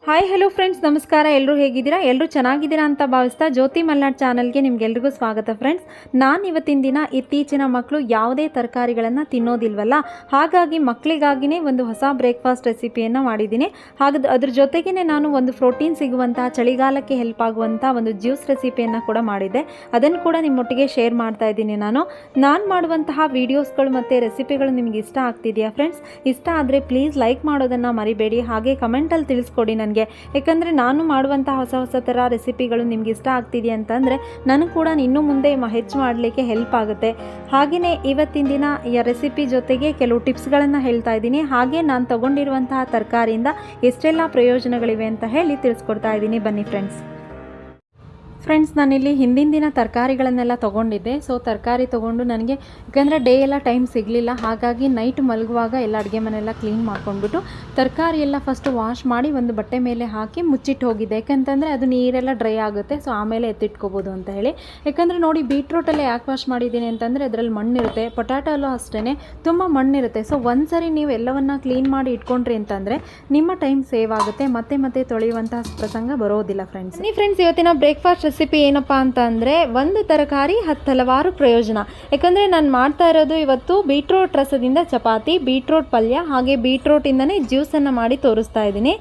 Hi hello friends, ನಮಸ್ಕಾರ. ಎಲ್ಲರೂ ಹೇಗಿದ್ದೀರಾ? ಎಲ್ಲರೂ ಚೆನ್ನಾಗಿದ್ದೀರಾ ಅಂತ ಭಾವಿಸ್ತಾ ಜ್ಯೋತಿ ಮಲ್ನಾಡ್ ಚಾನಲ್ಗೆ ನಿಮ್ಗೆಲ್ರಿಗೂ ಸ್ವಾಗತ. ಫ್ರೆಂಡ್ಸ್, ನಾನು ಇವತ್ತಿನ ದಿನ ಇತ್ತೀಚಿನ ಮಕ್ಕಳು ಯಾವುದೇ ತರಕಾರಿಗಳನ್ನು ತಿನ್ನೋದಿಲ್ವಲ್ಲ, ಹಾಗಾಗಿ ಮಕ್ಕಳಿಗಾಗಿಯೇ ಒಂದು ಹೊಸ ಬ್ರೇಕ್ಫಾಸ್ಟ್ ರೆಸಿಪಿಯನ್ನು ಮಾಡಿದ್ದೀನಿ. ಅದ್ರ ಜೊತೆಗೇ ನಾನು ಒಂದು ಪ್ರೋಟೀನ್ ಸಿಗುವಂತಹ, ಚಳಿಗಾಲಕ್ಕೆ ಹೆಲ್ಪ್ ಆಗುವಂಥ ಒಂದು ಜ್ಯೂಸ್ ರೆಸಿಪಿಯನ್ನು ಕೂಡ ಮಾಡಿದ್ದೆ. ಅದನ್ನು ಕೂಡ ನಿಮ್ಮೊಟ್ಟಿಗೆ ಶೇರ್ ಮಾಡ್ತಾ ಇದ್ದೀನಿ. ನಾನು ಮಾಡುವಂತಹ ವೀಡಿಯೋಸ್ಗಳು ಮತ್ತು ರೆಸಿಪಿಗಳು ನಿಮಗೆ ಇಷ್ಟ ಆಗ್ತಿದೆಯಾ ಫ್ರೆಂಡ್ಸ್? ಇಷ್ಟ ಆದರೆ ಪ್ಲೀಸ್ ಲೈಕ್ ಮಾಡೋದನ್ನು ಮರಿಬೇಡಿ. ಹಾಗೆ ಕಮೆಂಟಲ್ಲಿ ತಿಳಿಸ್ಕೊಡಿ ನನಗೆ, ಯಾಕಂದರೆ ನಾನು ಮಾಡುವಂಥ ಹೊಸ ಥರ ರೆಸಿಪಿಗಳು ನಿಮ್ಗೆ ಇಷ್ಟ ಆಗ್ತಿದೆಯಾ ಅಂತಂದರೆ ನನಗೆ ಕೂಡ ಇನ್ನೂ ಮುಂದೆ ಹೆಚ್ಚು ಮಾಡಲಿಕ್ಕೆ ಹೆಲ್ಪ್ ಆಗುತ್ತೆ. ಹಾಗೆಯೇ ಇವತ್ತಿನ ದಿನ ಈ ರೆಸಿಪಿ ಜೊತೆಗೆ ಕೆಲವು ಟಿಪ್ಸ್ಗಳನ್ನು ಹೇಳ್ತಾ ಇದ್ದೀನಿ. ಹಾಗೆ ನಾನು ತೊಗೊಂಡಿರುವಂತಹ ತರಕಾರಿಯಿಂದ ಎಷ್ಟೆಲ್ಲ ಪ್ರಯೋಜನಗಳಿವೆ ಅಂತ ಹೇಳಿ ತಿಳಿಸ್ಕೊಡ್ತಾ ಇದ್ದೀನಿ. ಬನ್ನಿ ಫ್ರೆಂಡ್ಸ್, ನಾನಿಲ್ಲಿ ಹಿಂದಿನ ದಿನ ತರಕಾರಿಗಳನ್ನೆಲ್ಲ ತೊಗೊಂಡಿದ್ದೆ. ಸೊ ತರಕಾರಿ ತೊಗೊಂಡು ನನಗೆ, ಯಾಕಂದರೆ ಡೇ ಎಲ್ಲ ಟೈಮ್ ಸಿಗಲಿಲ್ಲ, ಹಾಗಾಗಿ ನೈಟ್ ಮಲಗುವಾಗ ಎಲ್ಲ ಅಡುಗೆ ಮನೆಯೆಲ್ಲ ಕ್ಲೀನ್ ಮಾಡ್ಕೊಂಡ್ಬಿಟ್ಟು ತರಕಾರಿ ಎಲ್ಲ ಫಸ್ಟು ವಾಶ್ ಮಾಡಿ ಒಂದು ಬಟ್ಟೆ ಮೇಲೆ ಹಾಕಿ ಮುಚ್ಚಿಟ್ಟು ಹೋಗಿದ್ದೆ. ಯಾಕಂತಂದರೆ ಅದು ನೀರೆಲ್ಲ ಡ್ರೈ ಆಗುತ್ತೆ, ಸೊ ಆಮೇಲೆ ಎತ್ತಿಟ್ಕೋಬೋದು ಅಂತ ಹೇಳಿ. ಯಾಕಂದರೆ ನೋಡಿ, ಬೀಟ್ರೂಟಲ್ಲೇ ಯಾಕೆ ವಾಶ್ ಮಾಡಿದ್ದೀನಿ ಅಂತಂದರೆ ಅದರಲ್ಲಿ ಮಣ್ಣಿರುತ್ತೆ, ಪೊಟ್ಯಾಟೋಲ್ಲೂ ಅಷ್ಟೇ ತುಂಬ ಮಣ್ಣಿರುತ್ತೆ. ಸೊ ಒಂದ್ಸರಿ ನೀವು ಎಲ್ಲವನ್ನು ಕ್ಲೀನ್ ಮಾಡಿ ಇಟ್ಕೊಂಡ್ರಿ ಅಂತಂದರೆ ನಿಮ್ಮ ಟೈಮ್ ಸೇವ್ ಆಗುತ್ತೆ, ಮತ್ತೆ ತೊಳೆಯುವಂತಹ ಪ್ರಸಂಗ ಬರೋದಿಲ್ಲ. ಫ್ರೆಂಡ್ಸ್, ಇವತ್ತಿನ ಬ್ರೇಕ್ಫಾಸ್ಟ್ ರೆಸಿಪಿ ಏನಪ್ಪ ಅಂತ ಅಂದರೆ, ಒಂದು ತರಕಾರಿ ಹಲವಾರು ಪ್ರಯೋಜನ. ಯಾಕಂದರೆ ನಾನು ಮಾಡ್ತಾ ಇರೋದು ಇವತ್ತು ಬೀಟ್ರೂಟ್ ರಸದಿಂದ ಚಪಾತಿ, ಬೀಟ್ರೂಟ್ ಪಲ್ಯ, ಹಾಗೆ ಬೀಟ್ರೂಟಿಂದನೇ ಜ್ಯೂಸನ್ನು ಮಾಡಿ ತೋರಿಸ್ತಾ ಇದ್ದೀನಿ.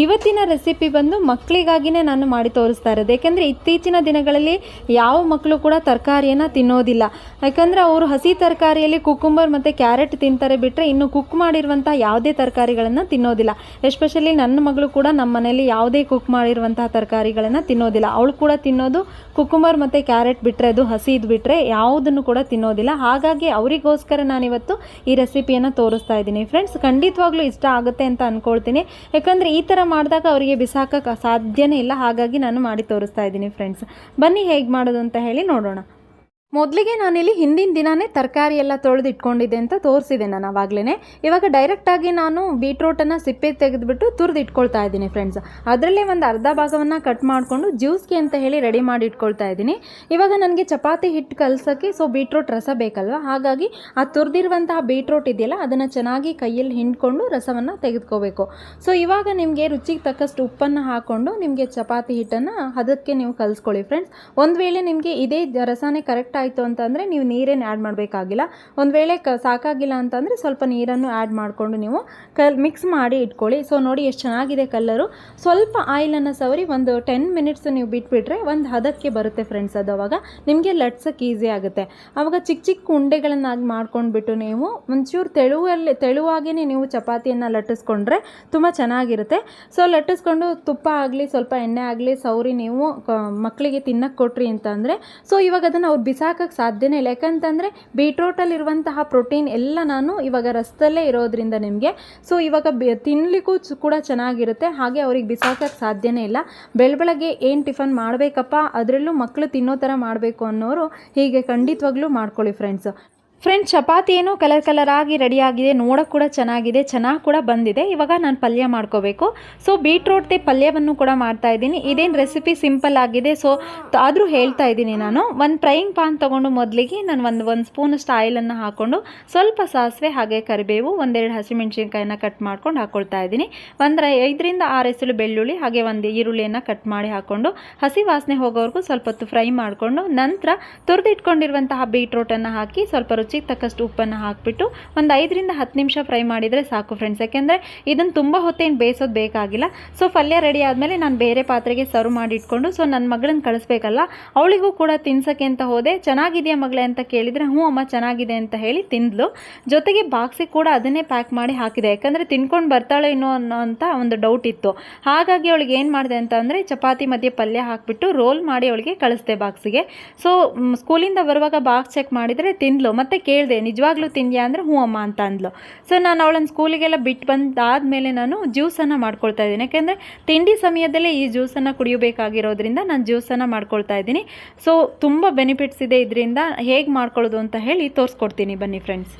ಇವತ್ತಿನ ರೆಸಿಪಿ ಬಂದು ಮಕ್ಕಳಿಗಾಗಿಯೇ ನಾನು ಮಾಡಿ ತೋರಿಸ್ತಾ ಇರೋದು. ಯಾಕೆಂದರೆ ಇತ್ತೀಚಿನ ದಿನಗಳಲ್ಲಿ ಯಾವ ಮಕ್ಕಳು ಕೂಡ ತರಕಾರಿಯನ್ನು ತಿನ್ನೋದಿಲ್ಲ. ಯಾಕಂದರೆ ಅವರು ಹಸಿ ತರಕಾರಿಯಲ್ಲಿ ಕುಕುಂಬರ್ ಮತ್ತು ಕ್ಯಾರೆಟ್ ತಿಂತಾರೆ ಬಿಟ್ಟರೆ ಇನ್ನು ಕುಕ್ ಮಾಡಿರುವಂಥ ಯಾವುದೇ ತರಕಾರಿಗಳನ್ನು ತಿನ್ನೋದಿಲ್ಲ. ಎಸ್ಪೆಷಲಿ ನನ್ನ ಮಗಳು ಕೂಡ ನಮ್ಮ ಮನೆಯಲ್ಲಿ ಯಾವುದೇ ಕುಕ್ ಮಾಡಿರುವಂತಹ ತರಕಾರಿಗಳನ್ನು ತಿನ್ನೋದಿಲ್ಲ. ಅವಳು ಕೂಡ ತಿನ್ನೋದು ಕುಕುಂಬರ್ ಮತ್ತು ಕ್ಯಾರೆಟ್ ಬಿಟ್ಟರೆ, ಅದು ಹಸಿದು ಬಿಟ್ಟರೆ ಯಾವುದನ್ನು ಕೂಡ ತಿನ್ನೋದಿಲ್ಲ. ಹಾಗಾಗಿ ಅವರಿಗೋಸ್ಕರ ನಾನಿವತ್ತು ಈ ರೆಸಿಪಿಯನ್ನು ತೋರಿಸ್ತಾ ಇದ್ದೀನಿ. ಫ್ರೆಂಡ್ಸ್, ಖಂಡಿತವಾಗ್ಲೂ ಇಷ್ಟ ಆಗುತ್ತೆ ಅಂತ ಅಂದ್ಕೊಳ್ತೀನಿ. ಯಾಕಂದರೆ ಈ ಥರ ಮಾಡಿದಾಗ ಅವರಿಗೆ ಬಿಸಾಕೋಕ್ಕೆ ಸಾಧ್ಯನೇ ಇಲ್ಲ. ಹಾಗಾಗಿ ನಾನು ಮಾಡಿ ತೋರಿಸ್ತಾ ಇದ್ದೀನಿ. ಫ್ರೆಂಡ್ಸ್, ಬನ್ನಿ ಹೇಗೆ ಮಾಡೋದು ಅಂತ ಹೇಳಿ ನೋಡೋಣ. ಮೊದಲಿಗೆ ನಾನಿಲ್ಲಿ ಹಿಂದಿನ ದಿನವೇ ತರಕಾರಿ ಎಲ್ಲ ತೊಳೆದು ಇಟ್ಕೊಂಡಿದ್ದೆ ಅಂತ ತೋರಿಸಿದೆ ನಾನು ಆವಾಗಲೇ. ಇವಾಗ ಡೈರೆಕ್ಟಾಗಿ ನಾನು ಬೀಟ್ರೂಟನ್ನು ಸಿಪ್ಪೆ ತೆಗೆದುಬಿಟ್ಟು ತುರಿದು ಇಟ್ಕೊಳ್ತಾ ಇದ್ದೀನಿ. ಫ್ರೆಂಡ್ಸ್, ಅದರಲ್ಲೇ ಒಂದು ಅರ್ಧ ಭಾಗವನ್ನು ಕಟ್ ಮಾಡಿಕೊಂಡು ಜ್ಯೂಸ್ಗೆ ಅಂತ ಹೇಳಿ ರೆಡಿ ಮಾಡಿ ಇಟ್ಕೊಳ್ತಾ ಇದ್ದೀನಿ. ಇವಾಗ ನನಗೆ ಚಪಾತಿ ಹಿಟ್ಟು ಕಲಸೋಕ್ಕೆ ಬೀಟ್ರೂಟ್ ರಸ ಬೇಕಲ್ವ, ಹಾಗಾಗಿ ಆ ತುರಿದಿರುವಂತಹ ಬೀಟ್ರೂಟ್ ಇದೆಯಲ್ಲ ಅದನ್ನು ಚೆನ್ನಾಗಿ ಕೈಯಲ್ಲಿ ಹಿಂಡ್ಕೊಂಡು ರಸವನ್ನು ತೆಗೆದುಕೋಬೇಕು. ಸೊ ಇವಾಗ ನಿಮಗೆ ರುಚಿಗೆ ತಕ್ಕಷ್ಟು ಉಪ್ಪನ್ನು ಹಾಕ್ಕೊಂಡು ನಿಮಗೆ ಚಪಾತಿ ಹಿಟ್ಟನ್ನು ಅದಕ್ಕೆ ನೀವು ಕಲಿಸ್ಕೊಳ್ಳಿ. ಫ್ರೆಂಡ್ಸ್, ಒಂದು ವೇಳೆ ನಿಮಗೆ ಇದೇ ರಸನೇ ಕರೆಕ್ಟ್ ಆಯಿತು ಅಂತಂದರೆ ನೀವು ನೀರೇನು ಆ್ಯಡ್ ಮಾಡಬೇಕಾಗಿಲ್ಲ. ಒಂದು ವೇಳೆ ಸಾಕಾಗಿಲ್ಲ ಅಂತಂದರೆ ಸ್ವಲ್ಪ ನೀರನ್ನು ಆ್ಯಡ್ ಮಾಡಿಕೊಂಡು ನೀವು ಮಿಕ್ಸ್ ಮಾಡಿ ಇಟ್ಕೊಳ್ಳಿ. ಸೊ ನೋಡಿ ಎಷ್ಟು ಚೆನ್ನಾಗಿದೆ ಕಲರು. ಸ್ವಲ್ಪ ಆಯಿಲನ್ನು ಸವರಿ ಒಂದು 10 ಮಿನಿಟ್ಸ್ ನೀವು ಬಿಟ್ಬಿಟ್ರೆ ಒಂದು ಹದಕ್ಕೆ ಬರುತ್ತೆ. ಫ್ರೆಂಡ್ಸ್, ಅದು ಅವಾಗ ನಿಮಗೆ ಲಟ್ಸೋಕ್ಕೆ ಈಸಿ ಆಗುತ್ತೆ. ಆವಾಗ ಚಿಕ್ಕ ಚಿಕ್ಕ ಉಂಡೆಗಳನ್ನಾಗಿ ಮಾಡ್ಕೊಂಡ್ಬಿಟ್ಟು ನೀವು ಒಂಚೂರು ತೆಳುವಾಗೇ ನೀವು ಚಪಾತಿಯನ್ನು ಲಟ್ಟಿಸ್ಕೊಂಡ್ರೆ ತುಂಬ ಚೆನ್ನಾಗಿರುತ್ತೆ. ಸೊ ಲಟ್ಟಿಸ್ಕೊಂಡು ತುಪ್ಪ ಆಗಲಿ ಸ್ವಲ್ಪ ಎಣ್ಣೆ ಆಗಲಿ ಸವರಿ ನೀವು ಮಕ್ಕಳಿಗೆ ತಿನ್ನಕ್ಕೆ ಕೊಟ್ರಿ ಅಂತಂದರೆ, ಸೊ ಇವಾಗ ಅದನ್ನು ಅವ್ರು ಬಿಸಾಕಕ್ಕೆ ಸಾಧ್ಯನೇ ಇಲ್ಲ. ಯಾಕಂತಂದರೆ ಬೀಟ್ರೂಟಲ್ಲಿರುವಂತಹ ಪ್ರೋಟೀನ್ ಎಲ್ಲ ನಾನು ಇವಾಗ ರಸದಲ್ಲೇ ಇರೋದ್ರಿಂದ ನಿಮಗೆ, ಸೊ ಇವಾಗ ತಿನ್ನಲಿಕ್ಕೂ ಕೂಡ ಚೆನ್ನಾಗಿರುತ್ತೆ. ಹಾಗೆ ಅವ್ರಿಗೆ ಬಿಸಾಕಕ್ಕೆ ಸಾಧ್ಯನೇ ಇಲ್ಲ. ಬೆಳಗ್ಗೆ ಏನು ಟಿಫನ್ ಮಾಡಬೇಕಪ್ಪ, ಅದರಲ್ಲೂ ಮಕ್ಕಳು ತಿನ್ನೋ ಥರ ಮಾಡಬೇಕು ಅನ್ನೋರು ಹೀಗೆ ಖಂಡಿತವಾಗ್ಲೂ ಮಾಡ್ಕೊಳ್ಳಿ. ಫ್ರೆಂಡ್ಸ್, ಚಪಾತಿ ಏನೋ ಕಲರ್ ಆಗಿ ರೆಡಿಯಾಗಿದೆ, ನೋಡೋಕೆ ಕೂಡ ಚೆನ್ನಾಗಿದೆ, ಚೆನ್ನಾಗಿ ಕೂಡ ಬಂದಿದೆ. ಇವಾಗ ನಾನು ಪಲ್ಯ ಮಾಡ್ಕೋಬೇಕು. ಸೊ ಬೀಟ್ರೂಟ್ದೇ ಪಲ್ಯವನ್ನು ಕೂಡ ಮಾಡ್ತಾ ಇದ್ದೀನಿ. ಇದೇನು ರೆಸಿಪಿ ಸಿಂಪಲ್ ಆಗಿದೆ, ಸೊ ಆದರೂ ಹೇಳ್ತಾ ಇದ್ದೀನಿ. ನಾನು ಒಂದು ಫ್ರೈಯಿಂಗ್ ಪಾನ್ ತೊಗೊಂಡು ಮೊದಲಿಗೆ ನಾನು ಒಂದು ಸ್ಪೂನಷ್ಟು ಆಯಿಲನ್ನು ಹಾಕ್ಕೊಂಡು ಸ್ವಲ್ಪ ಸಾಸಿವೆ ಹಾಗೆ ಕರಿಬೇವು, 1-2 ಹಸಿಮೆಣ್ಸಿನ್ಕಾಯಿನ ಕಟ್ ಮಾಡ್ಕೊಂಡು ಹಾಕ್ಕೊಳ್ತಾ ಇದ್ದೀನಿ. 5ರಿಂದ 6 ಎಸಳು ಬೆಳ್ಳುಳ್ಳಿ ಹಾಗೆ ಒಂದು ಈರುಳ್ಳಿಯನ್ನು ಕಟ್ ಮಾಡಿ ಹಾಕ್ಕೊಂಡು ಹಸಿ ವಾಸನೆ ಹೋಗೋವರೆಗೂ ಸ್ವಲ್ಪ ಹೊತ್ತು ಫ್ರೈ ಮಾಡಿಕೊಂಡು ನಂತರ ತುರಿದಿಟ್ಕೊಂಡಿರುವಂತಹ ಬೀಟ್ರೂಟನ್ನು ಹಾಕಿ ಸ್ವಲ್ಪ ರುಚಿಗೆ ತಕ್ಕಷ್ಟು ಉಪ್ಪನ್ನು ಹಾಕಿಬಿಟ್ಟು ಒಂದು 5ರಿಂದ 10 ನಿಮಿಷ ಫ್ರೈ ಮಾಡಿದರೆ ಸಾಕು. ಫ್ರೆಂಡ್ಸ್, ಯಾಕೆಂದರೆ ಇದನ್ನು ತುಂಬ ಹೊತ್ತೇನು ಬೇಯಿಸೋದು ಬೇಕಾಗಿಲ್ಲ. ಸೊ ಪಲ್ಯ ರೆಡಿ ಆದಮೇಲೆ ನಾನು ಬೇರೆ ಪಾತ್ರೆಗೆ ಸರ್ವ್ ಮಾಡಿ ಇಟ್ಕೊಂಡು, ಸೊ ನನ್ನ ಮಗಳನ್ನ ಕಳಿಸ್ಬೇಕಲ್ಲ, ಅವಳಿಗೂ ಕೂಡ ತಿನ್ಸೋಕ್ಕೆ ಅಂತ ಹೋದೆ. ಚೆನ್ನಾಗಿದೆಯಾ ಮಗಳೇ ಅಂತ ಕೇಳಿದರೆ, ಹ್ಞೂ ಅಮ್ಮ ಚೆನ್ನಾಗಿದೆ ಅಂತ ಹೇಳಿ ತಿಂದ್ಲು. ಜೊತೆಗೆ ಬಾಕ್ಸಿಗೆ ಕೂಡ ಅದನ್ನೇ ಪ್ಯಾಕ್ ಮಾಡಿ ಹಾಕಿದೆ. ಯಾಕಂದರೆ ತಿನ್ಕೊಂಡು ಬರ್ತಾಳೆ ಇನ್ನೋ ಅಂತ ಒಂದು ಡೌಟ್ ಇತ್ತು. ಹಾಗಾಗಿ ಅವಳಿಗೆ ಏನು ಮಾಡಿದೆ ಅಂತ ಅಂದರೆ ಚಪಾತಿ ಮಧ್ಯೆ ಪಲ್ಯ ಹಾಕಿಬಿಟ್ಟು ರೋಲ್ ಮಾಡಿ ಅವಳಿಗೆ ಕಳಿಸ್ದೆ ಬಾಕ್ಸಿಗೆ. ಸೊ ಸ್ಕೂಲಿಂದ ಬರುವಾಗ ಬಾಕ್ಸ್ ಚೆಕ್ ಮಾಡಿದರೆ ತಿಂದ್ಲು. ಮತ್ತು ಕೇಳಿದೆ, ನಿಜವಾಗ್ಲೂ ತಿಂದ್ಯಾ ಅಂದರೆ ಹ್ಞೂ ಅಮ್ಮ ಅಂತ ಅಂದ್ಲು. ಸೊ ನಾನು ಅವಳನ್ನು ಸ್ಕೂಲಿಗೆಲ್ಲ ಬಿಟ್ಟು ಬಂದಾದಮೇಲೆ ನಾನು ಜ್ಯೂಸನ್ನು ಮಾಡ್ಕೊಳ್ತಾ ಇದ್ದೀನಿ. ಯಾಕೆಂದರೆ ತಿಂಡಿ ಸಮಯದಲ್ಲೇ ಈ ಜ್ಯೂಸನ್ನು ಕುಡಿಯಬೇಕಾಗಿರೋದ್ರಿಂದ ನಾನು ಜ್ಯೂಸನ್ನು ಮಾಡ್ಕೊಳ್ತಾ ಇದ್ದೀನಿ. ಸೊ ತುಂಬ ಬೆನಿಫಿಟ್ಸ್ ಇದೆ ಇದರಿಂದ. ಹೇಗೆ ಮಾಡ್ಕೊಳ್ಳೋದು ಅಂತ ಹೇಳಿ ತೋರಿಸ್ಕೊಡ್ತೀನಿ. ಬನ್ನಿ ಫ್ರೆಂಡ್ಸ್.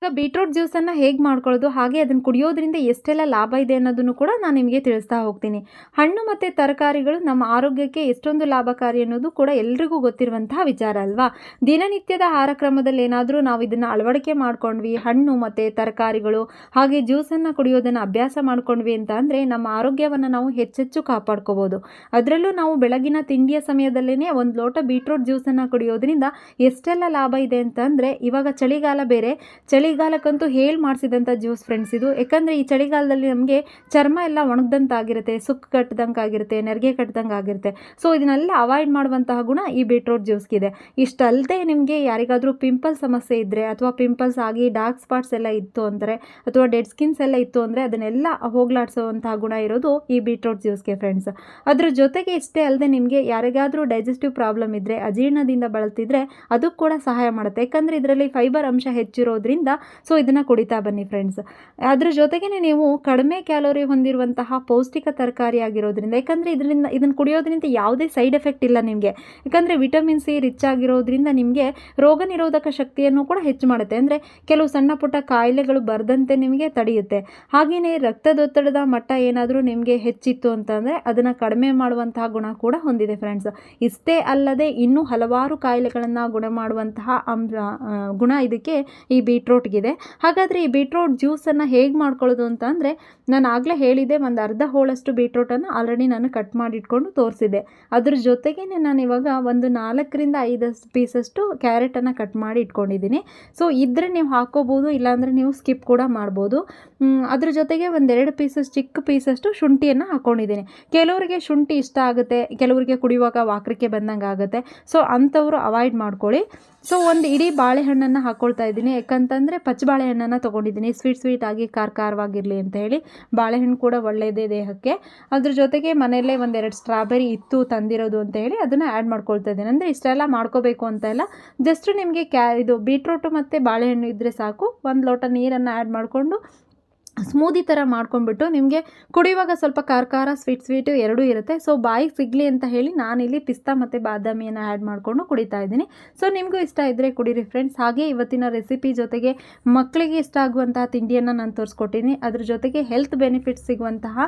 ಈಗ ಬೀಟ್ರೂಟ್ ಜ್ಯೂಸನ್ನು ಹೇಗೆ ಮಾಡ್ಕೊಳ್ಳೋದು, ಹಾಗೆ ಅದನ್ನು ಕುಡಿಯೋದ್ರಿಂದ ಎಷ್ಟೆಲ್ಲ ಲಾಭ ಇದೆ ಅನ್ನೋದನ್ನು ಕೂಡ ನಾನು ನಿಮಗೆ ತಿಳಿಸ್ತಾ ಹೋಗ್ತೀನಿ. ಹಣ್ಣು ಮತ್ತು ತರಕಾರಿಗಳು ನಮ್ಮ ಆರೋಗ್ಯಕ್ಕೆ ಎಷ್ಟೊಂದು ಲಾಭಕಾರಿ ಅನ್ನೋದು ಕೂಡ ಎಲ್ರಿಗೂ ಗೊತ್ತಿರುವಂತಹ ವಿಚಾರ ಅಲ್ವಾ. ದಿನನಿತ್ಯದ ಆಹಾರ ಕ್ರಮದಲ್ಲಿ ಏನಾದರೂ ನಾವು ಇದನ್ನು ಅಳವಡಿಕೆ ಮಾಡ್ಕೊಂಡ್ವಿ, ಹಣ್ಣು ಮತ್ತು ತರಕಾರಿಗಳು ಹಾಗೆ ಜ್ಯೂಸನ್ನು ಕುಡಿಯೋದನ್ನು ಅಭ್ಯಾಸ ಮಾಡ್ಕೊಂಡ್ವಿ ಅಂತ ಅಂದರೆ ನಮ್ಮ ಆರೋಗ್ಯವನ್ನು ನಾವು ಹೆಚ್ಚೆಚ್ಚು ಕಾಪಾಡ್ಕೋಬೋದು. ಅದರಲ್ಲೂ ನಾವು ಬೆಳಗಿನ ತಿಂಡಿಯ ಸಮಯದಲ್ಲೇ ಒಂದು ಲೋಟ ಬೀಟ್ರೂಟ್ ಜ್ಯೂಸನ್ನು ಕುಡಿಯೋದ್ರಿಂದ ಎಷ್ಟೆಲ್ಲ ಲಾಭ ಇದೆ ಅಂತ ಅಂದರೆ, ಇವಾಗ ಚಳಿಗಾಲ ಬೇರೆ, ಚಳಿಗಾಲಕ್ಕಂತೂ ಹೇಳಿ ಮಾಡಿಸಿದಂಥ ಜ್ಯೂಸ್ ಫ್ರೆಂಡ್ಸ್ ಇದು. ಯಾಕಂದರೆ ಈ ಚಳಿಗಾಲದಲ್ಲಿ ನಮಗೆ ಚರ್ಮ ಎಲ್ಲ ಒಣಗ್ದಂತಾಗಿರುತ್ತೆ, ಸುಕ್ಕು ಕಟ್ಟದಂಗೆ ಆಗಿರುತ್ತೆ, ನೆರಿಗೆ ಕಟ್ಟದಂಗೆ ಆಗಿರುತ್ತೆ. ಸೊ ಇದನ್ನೆಲ್ಲ ಅವಾಯ್ಡ್ ಮಾಡುವಂತಹ ಗುಣ ಈ ಬೀಟ್ರೂಟ್ ಜ್ಯೂಸ್ಗಿದೆ. ಇಷ್ಟಲ್ಲದೆ ನಿಮಗೆ ಯಾರಿಗಾದರೂ ಪಿಂಪಲ್ಸ್ ಸಮಸ್ಯೆ ಇದ್ದರೆ ಅಥವಾ ಪಿಂಪಲ್ಸ್ ಆಗಿ ಡಾರ್ಕ್ ಸ್ಪಾಟ್ಸ್ ಎಲ್ಲ ಇತ್ತು ಅಂದರೆ ಅಥವಾ ಡೆಡ್ ಸ್ಕಿನ್ಸ್ ಎಲ್ಲ ಇತ್ತು ಅಂದರೆ ಅದನ್ನೆಲ್ಲ ಹೋಗ್ಲಾಡಿಸುವಂತಹ ಗುಣ ಇರೋದು ಈ ಬೀಟ್ರೂಟ್ ಜ್ಯೂಸ್ಗೆ ಫ್ರೆಂಡ್ಸ್. ಅದ್ರ ಜೊತೆಗೆ ಇಷ್ಟೇ ಅಲ್ಲದೆ ನಿಮಗೆ ಯಾರಿಗಾದರೂ ಡೈಜೆಸ್ಟಿವ್ ಪ್ರಾಬ್ಲಮ್ ಇದ್ದರೆ, ಅಜೀರ್ಣದಿಂದ ಬಳಲ್ತಿದ್ರೆ ಅದು ಕೂಡ ಸಹಾಯ ಮಾಡುತ್ತೆ. ಯಾಕಂದರೆ ಇದರಲ್ಲಿ ಫೈಬರ್ ಅಂಶ ಹೆಚ್ಚಿರೋದ್ರಿಂದ ಸೊ ಇದನ್ನು ಕುಡಿತಾ ಬನ್ನಿ ಫ್ರೆಂಡ್ಸ್. ಅದ್ರ ಜೊತೆಗೇ ನೀವು ಕಡಿಮೆ ಕ್ಯಾಲೋರಿ ಹೊಂದಿರುವಂತಹ ಪೌಷ್ಟಿಕ ತರಕಾರಿ ಆಗಿರೋದ್ರಿಂದ, ಯಾಕಂದರೆ ಇದನ್ನು ಕುಡಿಯೋದ್ರಿಂದ ಯಾವುದೇ ಸೈಡ್ ಎಫೆಕ್ಟ್ ಇಲ್ಲ ನಿಮಗೆ. ಯಾಕಂದರೆ ವಿಟಮಿನ್ ಸಿ ರಿಚ್ ಆಗಿರೋದ್ರಿಂದ ನಿಮಗೆ ರೋಗ ನಿರೋಧಕ ಶಕ್ತಿಯನ್ನು ಕೂಡ ಹೆಚ್ಚು ಮಾಡುತ್ತೆ. ಅಂದರೆ ಕೆಲವು ಸಣ್ಣ ಪುಟ್ಟ ಕಾಯಿಲೆಗಳು ಬರದಂತೆ ನಿಮಗೆ ತಡೆಯುತ್ತೆ. ಹಾಗೆಯೇ ರಕ್ತದೊತ್ತಡದ ಮಟ್ಟ ಏನಾದರೂ ನಿಮಗೆ ಹೆಚ್ಚಿತ್ತು ಅಂತಂದರೆ ಅದನ್ನು ಕಡಿಮೆ ಮಾಡುವಂತಹ ಗುಣ ಕೂಡ ಹೊಂದಿದೆ ಫ್ರೆಂಡ್ಸ್. ಇಷ್ಟೇ ಅಲ್ಲದೆ ಇನ್ನೂ ಹಲವಾರು ಕಾಯಿಲೆಗಳನ್ನು ಗುಣ ಮಾಡುವಂತಹ ಗುಣ ಇದಕ್ಕೆ ಈ ಬೀಟ್ರೂಟ್ಗಿದೆ. ಹಾಗಾದರೆ ಈ ಬೀಟ್ರೂಟ್ ಜ್ಯೂಸನ್ನು ಹೇಗೆ ಮಾಡ್ಕೊಳ್ಳೋದು ಅಂತ ಅಂದರೆ, ನಾನು ಆಗಲೇ ಹೇಳಿದ್ದೆ, ಒಂದು ಅರ್ಧ ಹೋಳಷ್ಟು ಬೀಟ್ರೂಟನ್ನು ಆಲ್ರೆಡಿ ನಾನು ಕಟ್ ಮಾಡಿಟ್ಕೊಂಡು ತೋರಿಸಿದ್ದೆ. ಅದ್ರ ಜೊತೆಗೇ ನಾನು ಇವಾಗ ಒಂದು 4-5 ಪೀಸಷ್ಟು ಕ್ಯಾರೆಟನ್ನು ಕಟ್ ಮಾಡಿ ಇಟ್ಕೊಂಡಿದ್ದೀನಿ. ಸೊ ಇದ್ದರೆ ನೀವು ಹಾಕ್ಕೋಬೋದು, ಇಲ್ಲಾಂದರೆ ನೀವು ಸ್ಕಿಪ್ ಕೂಡ ಮಾಡ್ಬೋದು. ಅದ್ರ ಜೊತೆಗೆ 1-2 ಪೀಸಸ್ ಚಿಕ್ಕ ಪೀಸಷ್ಟು ಶುಂಠಿಯನ್ನು ಹಾಕ್ಕೊಂಡಿದ್ದೀನಿ. ಕೆಲವರಿಗೆ ಶುಂಠಿ ಇಷ್ಟ ಆಗುತ್ತೆ, ಕೆಲವರಿಗೆ ಕುಡಿಯುವಾಗ ವಾಕರಿಕೆ ಬಂದಂಗೆ ಆಗುತ್ತೆ. ಸೊ ಅಂಥವರು ಅವಾಯ್ಡ್ ಮಾಡ್ಕೊಳ್ಳಿ. ಸೊ ಒಂದು ಇಡೀ ಬಾಳೆಹಣ್ಣನ್ನು ಹಾಕ್ಕೊಳ್ತಾ ಇದ್ದೀನಿ. ಯಾಕಂತಂದರೆ ಪಚ್ಚ ಬಾಳೆಹಣ್ಣನ್ನು ತೊಗೊಂಡಿದ್ದೀನಿ, ಸ್ವೀಟ್ ಆಗಿ ಖಾರವಾಗಿರಲಿ ಅಂತ ಹೇಳಿ. ಬಾಳೆಹಣ್ಣು ಕೂಡ ಒಳ್ಳೆಯದೇ ದೇಹಕ್ಕೆ. ಅದ್ರ ಜೊತೆಗೆ ಮನೆಯಲ್ಲೇ 1-2 ಸ್ಟ್ರಾಬೆರಿ ಇತ್ತು ತಂದಿರೋದು ಅಂತ ಹೇಳಿ ಅದನ್ನು ಆ್ಯಡ್ ಮಾಡ್ಕೊಳ್ತಾ ಇದ್ದೀನಿ. ಅಂದರೆ ಇಷ್ಟೆಲ್ಲ ಮಾಡ್ಕೋಬೇಕು ಅಂತ ಇಲ್ಲ, ಜಸ್ಟ್ ನಿಮಗೆ ಇದು ಬೀಟ್ರೂಟು ಮತ್ತು ಬಾಳೆಹಣ್ಣು ಇದ್ದರೆ ಸಾಕು. 1 ಲೋಟ ನೀರನ್ನು ಆ್ಯಡ್ ಮಾಡಿಕೊಂಡು ಸ್ಮೂದಿ ಥರ ಮಾಡ್ಕೊಂಡ್ಬಿಟ್ಟು ನಿಮಗೆ ಕುಡಿಯುವಾಗ ಸ್ವಲ್ಪ ಖಾರ ಸ್ವೀಟು ಎರಡೂ ಇರುತ್ತೆ. ಸೊ ಬಾಯಿಗೆ ಸಿಗಲಿ ಅಂತ ಹೇಳಿ ನಾನಿಲ್ಲಿ ಪಿಸ್ತಾ ಮತ್ತು ಬಾದಾಮಿಯನ್ನು ಆ್ಯಡ್ ಮಾಡಿಕೊಂಡು ಕುಡಿತಾ ಇದ್ದೀನಿ. ಸೊ ನಿಮಗೂ ಇಷ್ಟ ಇದ್ದರೆ ಕುಡೀರಿ ಫ್ರೆಂಡ್ಸ್. ಹಾಗೆ ಇವತ್ತಿನ ರೆಸಿಪಿ ಜೊತೆಗೆ ಮಕ್ಕಳಿಗೆ ಇಷ್ಟ ಆಗುವಂತಹ ತಿಂಡಿಯನ್ನು ನಾನು ತೋರಿಸ್ಕೊಟ್ಟಿದ್ದೀನಿ. ಅದ್ರ ಜೊತೆಗೆ ಹೆಲ್ತ್ ಬೆನಿಫಿಟ್ಸ್ ಸಿಗುವಂತಹ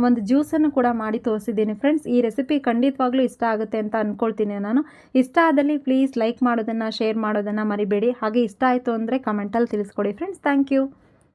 ಒಂದು ಜ್ಯೂಸನ್ನು ಕೂಡ ಮಾಡಿ ತೋರಿಸಿದ್ದೀನಿ ಫ್ರೆಂಡ್ಸ್. ಈ ರೆಸಿಪಿ ಖಂಡಿತವಾಗ್ಲೂ ಇಷ್ಟ ಆಗುತ್ತೆ ಅಂತ ಅಂದ್ಕೊಳ್ತೀನಿ ನಾನು. ಇಷ್ಟ ಆದಲ್ಲಿ ಪ್ಲೀಸ್ ಲೈಕ್ ಮಾಡೋದನ್ನು, ಶೇರ್ ಮಾಡೋದನ್ನು ಮರಿಬೇಡಿ. ಹಾಗೆ ಇಷ್ಟ ಆಯಿತು ಅಂದರೆ ಕಮೆಂಟಲ್ಲಿ ತಿಳಿಸ್ಕೊಡಿ ಫ್ರೆಂಡ್ಸ್. Thank you.